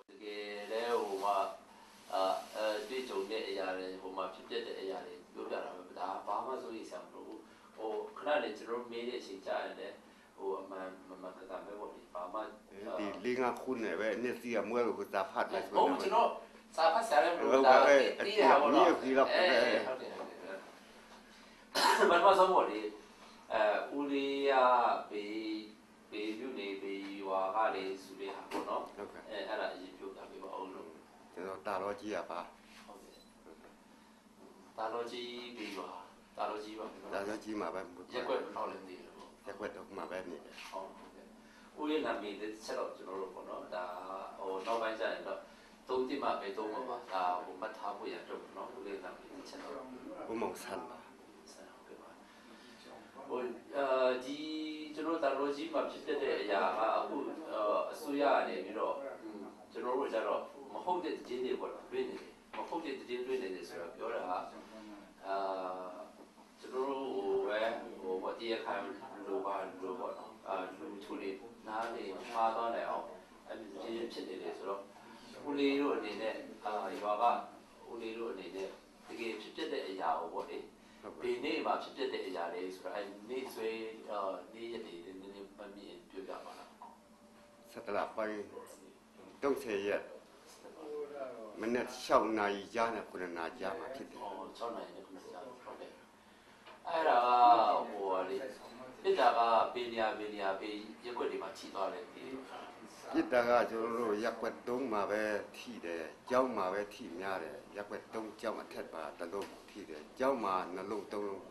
တကယ်လဲတွေ့ကြုံတဲ့အရာတွေဖြစ်ပျက်တဲ့အရာတွေပြောပြတာပဲဒါဘာမှစိုးရိမ်စရာမလိုဘူးခဏလေးကျွန်တော်မေးတဲ့အချိန်ကြာရင်လည်းအမှန်ကပဲပေါ့ဒီဘာမှဒီလင်းကခုနဲ့ပဲနေ့စီကမွဲလို့သာဖတ်တယ်ဆိုတော့ကျွန်တော်စာဖတ်ဆရာလည်းမလို့ဒါတီးရပါတော့ဟုတ်တယ်ဘာမှဆုံးပေါ့ဒီဦးလေးရဘေးပြုနေဘေးရွာကလေးစုလေးဟာပေါ့နော်အဲ့ဒါအရင်ပြောပြပေးပါအောင်လို့ကျွန်တော်တာတော်ကြီးရပါဟုတ်ကဲ့တာတော်ကြီးဘေးရွာတာတော်ကြီးပါတာတော်ကြီးမှာပဲရက်ွက်တော့လည်းနေတယ်ပေါ့ရက်ွက်တော့မှာပဲနေတယ်ဟုတ်ကဲ့ဦးလေးနာမည်တစ်ချက်တော့ကျွန်တော်တို့ပေါ့နော်ဒါနောက်ပိုင်းကျရင်တော့သုံးတိမှပဲသုံးမှာပါဒါမှတ်ထားဖို့ရတော့နော်ဦးလေးနာမည်တစ်ချက်တော့ဦးမောင်ဆန်းပါဒီကျွန်တော်တာလိုကြီးမှာဖြစ်တဲ့အရာကအခုအစိုးရအနေနဲ့တော့ကျွန်တော်တို့ကျတော့မဟုတ်တဲ့တင်းတွေပေါ့တွင်းနေတယ်မဟုတ်တဲ့တင်းတွင်းနေတယ်ဆိုတော့ပြောတာကကျွန်တော်တို့ပဲတရားခံလိုပါလို့ပေါ့နော်လူသူတွေနားနေမှားသွားတယ်အောင်အဲ့ဒီတင်းဖြစ်နေတယ်ဆိုတော့ဦးလေးတို့အနေနဲ့ရွာကဦးလေးတို့အနေနဲ့တကယ်ဖြစ်တဲ့အရာကိုပေါ့လေဒီနေ့မှာဖြစ်တဲ့အရာလေးဆိုတော့အဲနေ့ဆွေးနေ့ရက်တွေနည်းနည်းမမြင်ပြောပြပါလားဆက်လာပိုင်း30ရက်မနေ့6နာရီကြားနဲ့9နာရီကြားမှာဖြစ်တယ်6နာရီနဲ့9နာရီကြားဟုတ်တယ်အဲ့ဒါကလေပြစ်တာကဘေးရက်ွက်တွေမှာခြိသွားတယ်ဒီပြစ်တာကကျွန်တော်တို့ရက်ွက်3မှာပဲထိတယ်ကြောင်းမှာပဲထိများတယ်ရက်ွက်3ကြောင်းအထက်ပါတလုံးထိတယ်ကြောင်းမှာနှလုံး3လုံး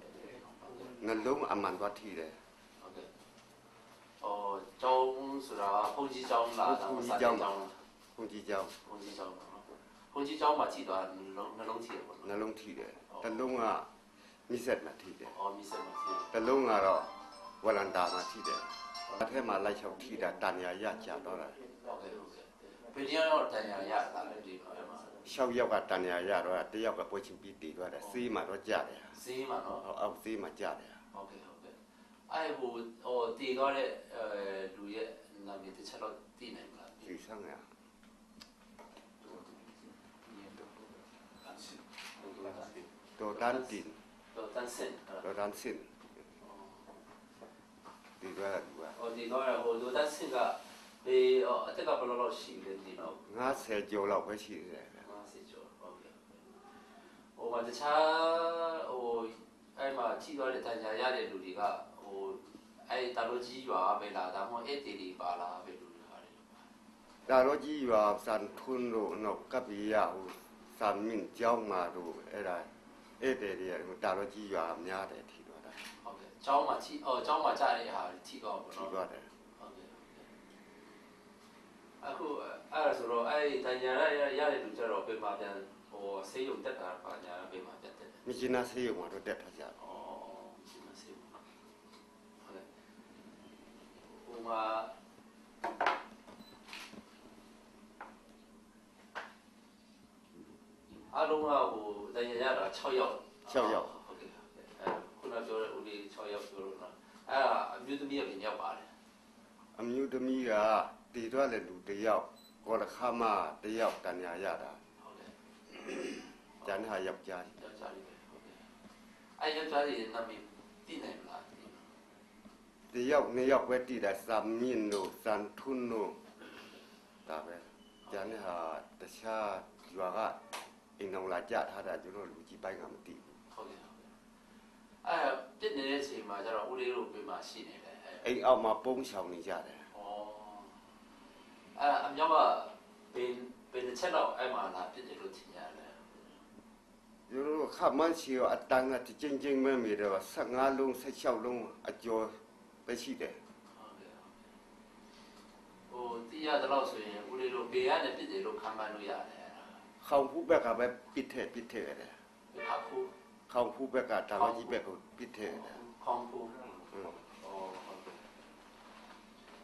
နှလုံးအမှန်သွားထိတယ်ဟုတ်ကဲ့ကျောင်းဆိုတာဘုန်းကြီးကျောင်းလားဘုန်းကြီးကျောင်းဘုန်းကြီးကျောင်းဘုန်းကြီးကျောင်းဘုန်းကြီးကျောင်းမှာထိသွားနှလုံးထိတယ်ပေါ့နှလုံးထိတယ်တလုံးကမိဆက်မှာထိတယ်မိဆက်မှာထိတလုံးကတော့ဝလန်တာမှာထိတယ်အထက်မှာလိုက်ချောက်ထိတာတန်ရာရကြတော့တာဟုတ်ကဲ့ဘယ်တော့တန်ရာရတာလဲဒီမှာ6ယောက်ကတန်ရာရတော့တယောက်ကပွဲချင်းပြီးတည်သွားတယ်စေးမှာတော့ကြတယ်စေးမှာနော်အောက်စေးမှာကြတယ်ဟုတ်ကဲ့အဲ့တည်သွားတဲ့လူရဲ့နာမည်တစ်ချက်တော့သိနိုင်မလားဒီဆန်းရတော်တန်စင်ဒီကဒီတော့တော်တန်စင်ကအတက်ကဘယ်လိုရှိလဲဒီတော့50ကျော်လောက်ပဲရှိတယ်50ကျော်ဟုတ်ကဲ့တခြားအဲ့မှာခြိသွားတဲ့တန်ကြာရတဲ့လူတွေကအဲ့တာလိုကြီးရွာပဲလားဒါမှမဟုတ်အဲ့တီတီပါလားပဲလူတွေဟာတာလိုကြီးရွာစန်ထွန်းတို့နောက်ကပ်ရဟိုစံမင်းကျောင်းမှာတို့အဲ့ဒါအဲ့တဲ့တာလိုကြီးရွာများတယ်ထိသွားတာဟုတ်ကဲ့ကျောင်းမှာကျောင်းမှာကြားတဲ့ဟာထိသွားပါတော့ထိသွားတယ်ဟုတ်ကဲ့အခုအဲ့ဒါဆိုတော့အဲ့တန်ကြာရတဲ့လူကြတော့ပြန်မှာပြန်ဆေးရုံတက်တာပါညာပြန်မှာပြန်တက်တယ်မြစ်နာဆေးရုံမှာတော့တက်ထားကြတယ်အားလုံးကတန်ရရတာ6ယောက်ဟုတ်ကဲ့ခုနပြောတဲ့ဦးလေး6ယောက်ပြောလို့နော်အဲ့ဒါအမျိုးသမီးကပြန်ရောက်ပါတယ်အမျိုးသမီးကတည်သွားတဲ့လူတယောက်ကောလခါမတယောက်တန်ရရတာဟုတ်ကဲ့ကျန်ဟာယောက်ျားလေးဟုတ်ကဲ့အဲ့ယောက်ျားလေးနာမည်သိနိုင်မလားတယောက်2ယောက်ပဲတည်တာစမ်မင်းတို့စန်ထွန်းတို့ဒါပဲကျန်ဟာတခြားရွာကအင်းအောင်လာကြထားတာကျွန်တော်လူကြီးပိုင်းကမသိဘူးဟုတ်ကဲ့အဲ့ပြစ်နေတဲ့အချိန်မှာကျတော့ဦးလေးတို့ပြင်မှာရှိနေတယ်အိမ်အောက်မှာပုံးဆောင်နေကြတယ်အဲ့အမြောက်ကဘယ်တစ်ချက်တော့အဲ့မှာလာပြစ်တယ်လို့ထင်ရတယ်ကျွန်တော်ခမန်းချီရောအတန်းကချင်းမဲမိတော့15လုံး16လုံးအကျော်ပဲရှိတယ်တီးရတယ်လို့ဆိုရင်ဦးလေးတို့ဘေးကနေပြစ်တယ်လို့ခံမှန်းလို့ရတယ်ခေါင်ဖူးဘက်ကပဲပစ်တယ်အခုခေါင်ဖူးဘက်ကတာမကြီးဘက်ကိုပစ်တယ်ခေါင်ဖူး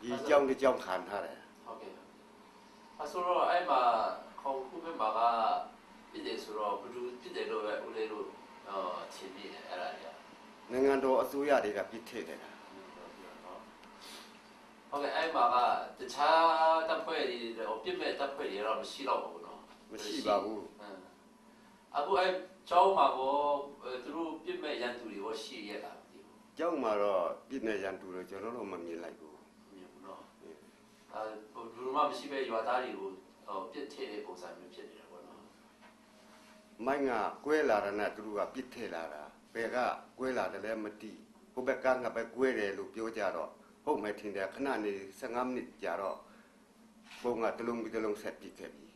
ဒီကြောင်းကြောင်းခံထားတယ်ဟုတ်ကဲ့အဆိုတော့အဲ့မှာခေါင်ဖူးဘက်မှာကပြစ်တယ်ဆိုတော့ဘယ်လိုပြစ်တယ်လို့ပဲဦးလေးတို့ထင်ပြီးတယ်အဲ့ဒါကြီးနိုင်ငံတော်အစိုးရတွေကပစ်ထည့်တယ်ဟုတ်ကဲ့အဲ့မှာကတ ခြားတပ်ဖွဲ့တွေပြစ်မဲ့တပ်ဖွဲ့တွေတော့မရှိတော့ဘူးနော် မရှိပါဘူး အခုအဲကျောင်းမှာကောသူတို့ပြစ်မဲ့ရန်သူတွေရောရှိရလားမသိဘူး ကျောင်းမှာတော့ပြည့်နေရန်တူလို့ကျွန်တော်တို့မမြင်လိုက်ဘူး မြင်ဘူးနော်လူမှမရှိပဲရွာသားတွေကိုပြစ်ထည့်တဲ့ပုံစံမျိုးဖြစ်နေတာပေါ့နော် မိုင်းကကွဲလာတာနဲ့သူတို့ကပြစ်ထည့်လာတာဘယ်ကကွဲလာတယ်လဲမသိကိုဘက်ကငါပဲကွဲတယ်လို့ပြောကြတော့ဟုတ်မယ်ထင်တယ်ခဏနေ15မိနစ်ကြာတော့ပုံကတလုံးပြီးတလုံးဆက်ပြစ်ခဲ့ပြီ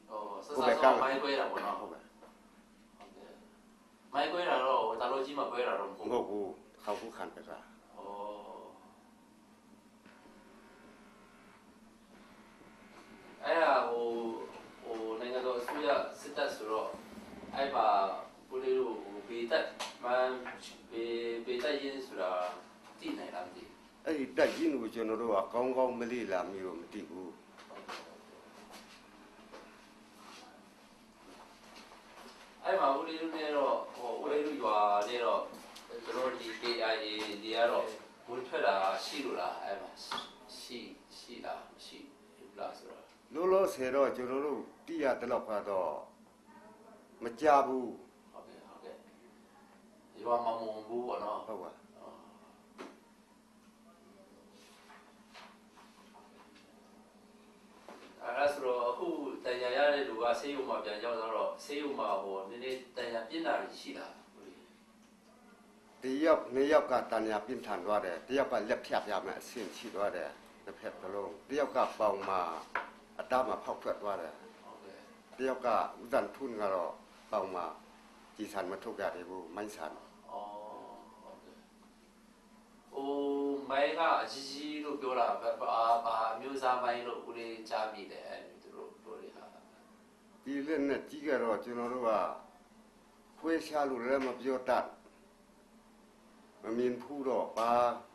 ဆက်စားတော့မိုင်းကွဲတာပေါ့နော် ဟုတ်ကဲ့ မိုင်းကွဲတာတော့တာလို့ကြီးမှာကွဲတာတော့မ မ ဟုတ် ဟုတ်ဘူးခေါက်ခုခံပဲက အဲ့ဒါဟိုနိုင်ငံတော်အစိုးရစစ်တပ်ဆိုတော့အဲ့ပါကိုလေးတို့ဘေးတက်မန်ဘေးတက်ရင်းဆိုတာတည်နိုင်လားမသိ အဲ့ဒီတက်ကြီးကိုကျွန်တော်တို့ကကောင်းကောင်းမလေးလာမျိုးတော့မသိဘူး အဲ့မှာဦးလေးတို့နဲ့တော့ဦးလေးတို့ရွာနဲ့တော့ကျွန်တော်ဒီ KIA တွေကတော့ဝင်ထွက်တာရှိလို့လားအဲ့မှာရှိလားမရှိဘူးလားဆိုတော့ လောလောဆယ်တော့ကျွန်တော်တို့တိရတဲ့လောက်ကတော့မကြဘူး ဟုတ်ကဲ့ရွာမမုံဘူးပေါ့နော် ဟုတ်ပါ အဲ့ဆိုတော့အခုတန်ရာရတဲ့လူကဆေးရုံမှာပြန်ရောက်တော့ဆေးရုံမှာနည်းနည်းတန်ရာပြင်းတာရှိလား တယောက်နှစ်ယောက်ကတန်ညာပြင်းထန်သွားတယ်တယောက်ကလက်ဖြတ်ရမယ်အဆင့်ရှိသွားတယ်တစ်ဖက်တစ်လုံးတယောက်ကပေါင်မှာအသားမှာဖောက်ထွက်သွားတယ် ဟုတ်ကဲ့ တယောက်ကဥဒန်ထွန်းကတော့ပေါင်မှာကြည်ဆန်မထုတ်ရတယ်ဘူးမိုင်းဆန် ဟုတ်ကဲ့မိုင်းကအကြီးကြီးလို့ပြောတာဘာမျိုးစားမိုင်းလို့ဦးလေးကြားမိတယ်အဲ့သူတို့ပြောတွေဟာ ဒီလက်နဲ့ကြီးကတော့ကျွန်တော်တို့ကခွဲရှားလို့လည်းမပြောတတ်မမြင်ဘူးတော့ဘာ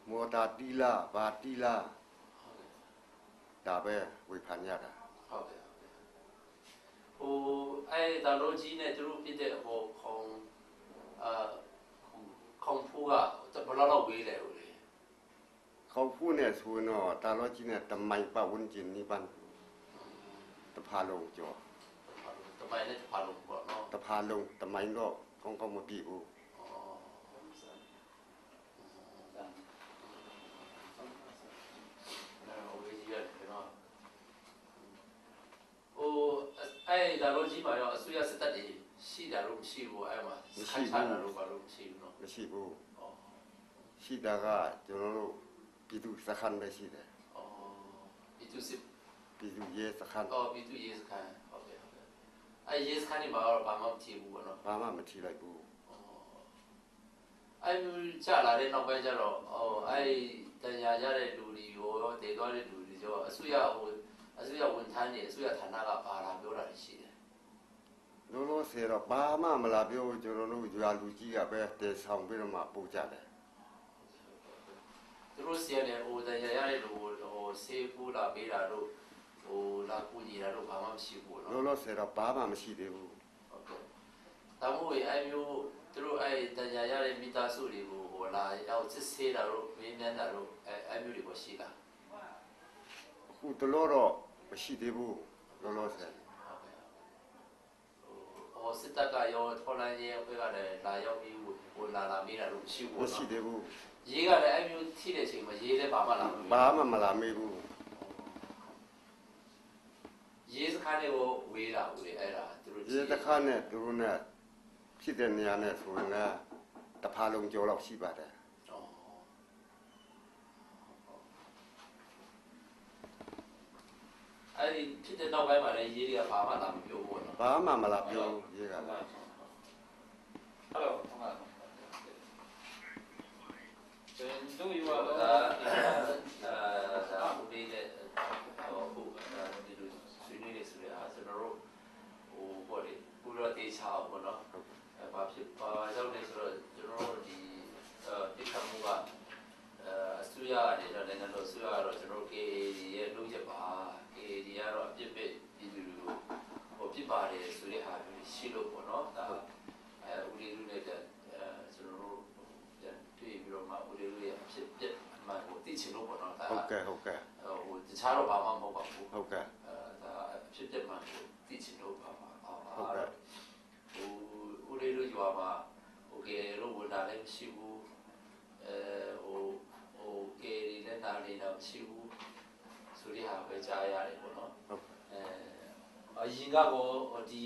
မော်တာတီလာဘာတီလာဒါပဲဝေဖန်ရတာ ဟုတ်ကဲ့အဲ့ဒါလိုကြီးနဲ့သူတို့ပြတဲ့ခေါင်ဖူးကဘယ်လောက်ဝေးလဲဦးလေး เขาพูดเนี่ยสูนอตาลอจีเนี่ยตะไมปะวุนจินนี่ปันตะพาลงจอ ทำไมเนี่ยพาลงก่อนเนาะ ตะพาลงตะไมก็ก็มาปีบู အဲ့ဒါလိုကြီးမှာရောအစိုးရစစ်တပ်တွေရှိတာလို့မရှိဘူးအဲ့မှာခိုင်ချတာလို့ဘာလို့မရှိဘူးเนาะ မရှိဘူးရှိတာကကျွန်တော်တို့ပြည်သူစခန်းပဲရှိတယ် ပြည်သူစစ် ပြည်သူရဲစခန်း ပြည်သူရေးစခန်းဟုတ်ကဲ့အဲ့ရေးစခန်းတွေမှာတော့ဘာမှမထီဘူးပေါ့နော် ဘာမှမထီလိုက်ဘူး အဲ့ကြာလာတဲ့နောက်ပိုင်းကျတော့အဲ့တန်ရာရတဲ့လူတွေရောတည်သွားတဲ့လူတွေရောအစိုးရဝန်ထမ်းတွေအစိုးရဌာနကပါလာပြောတာရှိတယ် လောလောဆယ်တော့ဘာမှမလာပြောကျွန်တော်တို့ရွာလူကြီးကပဲတည်ဆောင်ပြီးတော့မှပို့ကြတယ် သူတို့စီရတယ်တန်ရာရတဲ့လူဆေးဖူးလာပေးတာတို့လာကူညီတာတို့ဘာမှမရှိဘူးနော် လောလောဆယ်တော့ဘာမှမရှိသေးဘူး ဟုတ်ကဲ့ဒါမို့အဲ့မျိုးသူတို့အဲ့တန်ရာရတဲ့မိသားစုတွေကိုလာရောက်စစ်ဆေးတာတို့မင်းမြန်းတာတို့အဲ့မျိုးတွေကိုရှိလား အခုတလောတော့မရှိသေးဘူးလောလောဆယ် စစ်တပ်ကရောထော်လိုင်းရဲအဖွဲ့ကလည်းလာရောက်ပြီးလာမေးတာလို့မရှိဘူး မရှိသေးဘူး ရေးကလည်းအဲ့မျိုးထိတဲ့အချိန်မှာရေးလည်းဘာမှလာမ ဘာမှမလာမေးဘူး ရေးစခန်းတွေကိုဝေးတာဦးလေအဲ့ဒါသူတို့ ဒီတစ်ခါနဲ့သူတို့နဲ့ဖြစ်တဲ့နေရာနဲ့ဆိုရင်လည်းတဖာလုံးကျော်လောက်ရှိပါတယ် အဲ့ဒီဖြစ်တဲ့နောက်ပိုင်းမှာလည်းရေးတွေကဘာမှလာမပြောဘူးနော် ဘာမှမလာပြောရေးကလည်း ဟယ်လိုတို့ယူပါဒါဦးလေးနဲ့ဒီလိုဆွေးနွေးနေဆိုရအောင်ကျွန်တော်တို့ဘောလေပူရတေချာပေါ့နော်ဘာကြောင့်လဲဆိုတော့ကျွန်တော်တို့ဒီတိခတ်မှုကအစိုးရအနေနဲ့နိုင်ငံတော်အစိုးရကတော့ကျွန်တော်တို့ KAD ရဲ့လုပ်ချက်ပါ KAD ကတော့အပြစ်ပေးပြည်သူတွေကိုပြစ်ပါတယ်ဆိုတဲ့ဟာမျိုးရှိလို့ပေါ့နော်ဒါဦးလေးလူနဲ့ကျွန်တော်တို့တွေ့ပြီးတော့မှဦးလေးလူရဲ့အဖြစ်ပြက်အမှန်ကိုသိချင်လို့ပေါ့နော်ဒါ ဟုတ်ကဲ့ဟုတ်ကဲ့ တခြားတော့ဘာမှမဟုတ်ပါ ပါဘူး ဟုတ်ကဲ့ ဒါဖြစ်တဲ့မှသိချင်လို့ပါပါ ဟုတ်ကဲ့ ဦးလေးတို့ရွာမှာဟိုကဲလို့ဝန်တာလည်းမရှိဘူးဟိုကဲရီလည်းနားနေတော့မရှိဘူးဆိုတဲ့ဟာပဲကြားရတယ်ပေါ့နော် ဟုတ် အရင်ကတော့ဒီ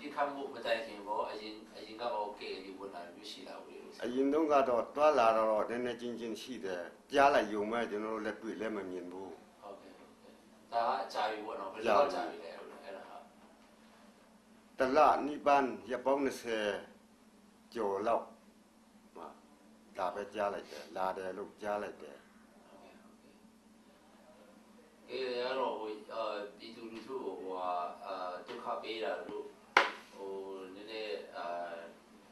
ပြခတ်မှုမတိုင်ခင်ပေါ့အရင်ကတော့ကဲရီဝန်တာမျိုးရှိလာဘူးလို့ အရင်တုန်းကတော့တွာလာတော့နည်းနည်းချင်းချင်းရှိတယ်ကြားလိုက်ယုံမဲ့ကျွန်တော်တို့လက်တွေ့လက်မမြင်ဘူး ဟုတ်ကဲ့ဒါအကြာပြီပေါ့နော်ဘယ်လိုကြာပြီလဲအဲ့ဒါဟာ တလနိဗ္ဗာန်ရပောင်း20ကျော်လောက်ဒါပဲကြားလိုက်တယ်လာတယ်လို့ကြားလိုက်တယ် အေးရတော့ဟိုပြည်သူလူထုဟိုဒုက္ခပေးတာလို့ဟိုနည်းနည်း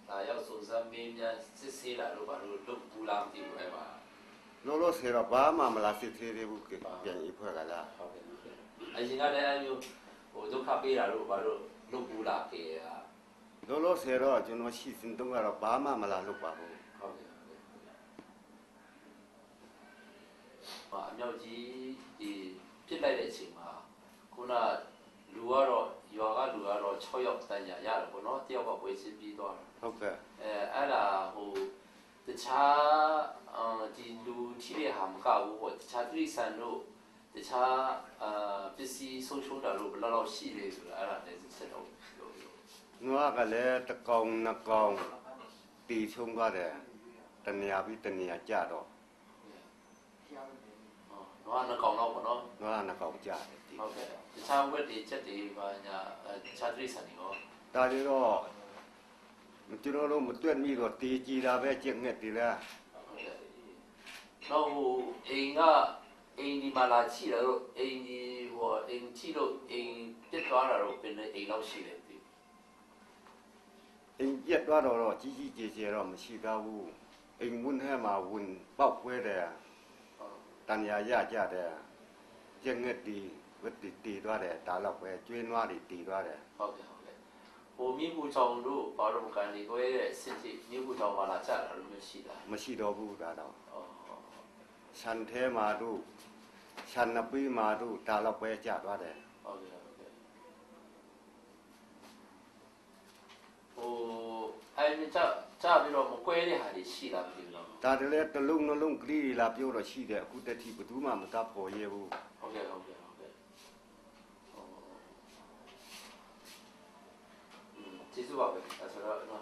ဒါရောက်စုံစမ်းပေးများစစ်ဆေးလာလို့ဘာလို့လုပ်ဘူးလားမသိဘူးအဲ့ပါ လောလောဆယ်တော့ဘာမှမလာစစ်သေးသေးဘူးပြန်อีဖွဲ့ကလား ဟုတ်ကဲ့အရင်ကလည်းအမျိုးဟိုဒုက္ခပေးတာလို့ဘာလို့လုပ်ဘူးလားကေဟာ လောလောဆယ်တော့ကျွန်တော်ရှိစဉ်တုန်းကတော့ဘာမှမလာလုပ်ပါဘူး ဟုတ်ကဲ့အမြောက်ကြီးဒီပြစ်လိုက်တဲ့အချိန်မှာခုနလူကတော့ရွာကလူကတော့6ယောက်တန်းညာရတယ်ပေါ့နော်တယောက်ကဝေးစင်းပြီးသွားတာ ဟုတ်ကဲ့ အဲ့ဒါဟိုတခြားဒီလူထိတဲ့ဟာမကဘူးပေါ့တခြားတိဆန်တို့တခြားပစ္စည်းဆုံးရှုံးတာလို့ဘယ်လောက်ရှိလဲဆိုတာအဲ့ဒါလည်းဆက်တော့ နွားကလည်းတစ်ကောင်နှစ်ကောင်တီချုံသွားတယ်တနေရာပြီးတနေရာကြတော့ တော့နှစ်ကောင်တော့ပေါ့နော် နွားနှစ်ကောင်ကြတယ်တီ ဟုတ်ကဲ့တခြားဝက်တွေချက်တွေပါညာတခြားတိဆန်တွေရော ဒါတွေတော့ကျွန်တော်တို့မတွက်မိတော့တီကြည်တာပဲကြက်ငှက်တီလား ဟုတ်ကဲ့တော့ဟိုအိမ်ဒီမှာလာချိတယ်လို့အိမ်ဒီဟိုအိမ်ချိလို့အိမ်တက်သွားတာတော့เป็นအိမ်လောက်ရှိတယ်ဒီ အိမ်ပြက်သွားတော့ကြီးကြီးကျယ်ကျယ်တော့မရှိတော့ဘူးအိမ်ဝန်းထဲမှာဝင်ပေါက်ပွဲတယ်တန်ရာရကြတယ်ကြက်ငှက်တီဝတ်တီသွားတယ်ဒါတော့ပဲကျွေးနွားတွေတီသွားတယ် ဟုတ်ကဲ့ဟုတ်ကဲ့ဟိုမိမှုချောင်းတို့ဘာလို့ကန်ဒီကိုရဲ့အစစ်စစ်မိမှုချောင်းမှာလာကြတာလို့မရှိတာ မရှိတော့ဘူးဒါတော့ อ๋อ ဆန်ထဲမှာတို့ဆန်နပီးမှာတို့ဒါတော့ပဲကြသွားတယ် ဟုတ်ကဲ့ဟုတ်ကဲ့ဟိုအဲ့ဒီကြပြီးတော့မကွဲတဲ့ဟာတွေရှိတာပြီလို့ ဒါတည်းလည်းတစ်လုံးနှလုံးကလေးလာပြောတော့ရှိတယ်အခုတည်းကဘယ်သူမှမတတ်ပေါ်ရဘူး ဟုတ်ကဲ့ဟုတ်ကဲ့ဟုတ်ကဲ့ကျေးဇူးပါပဲအဲ့ဆိုတော့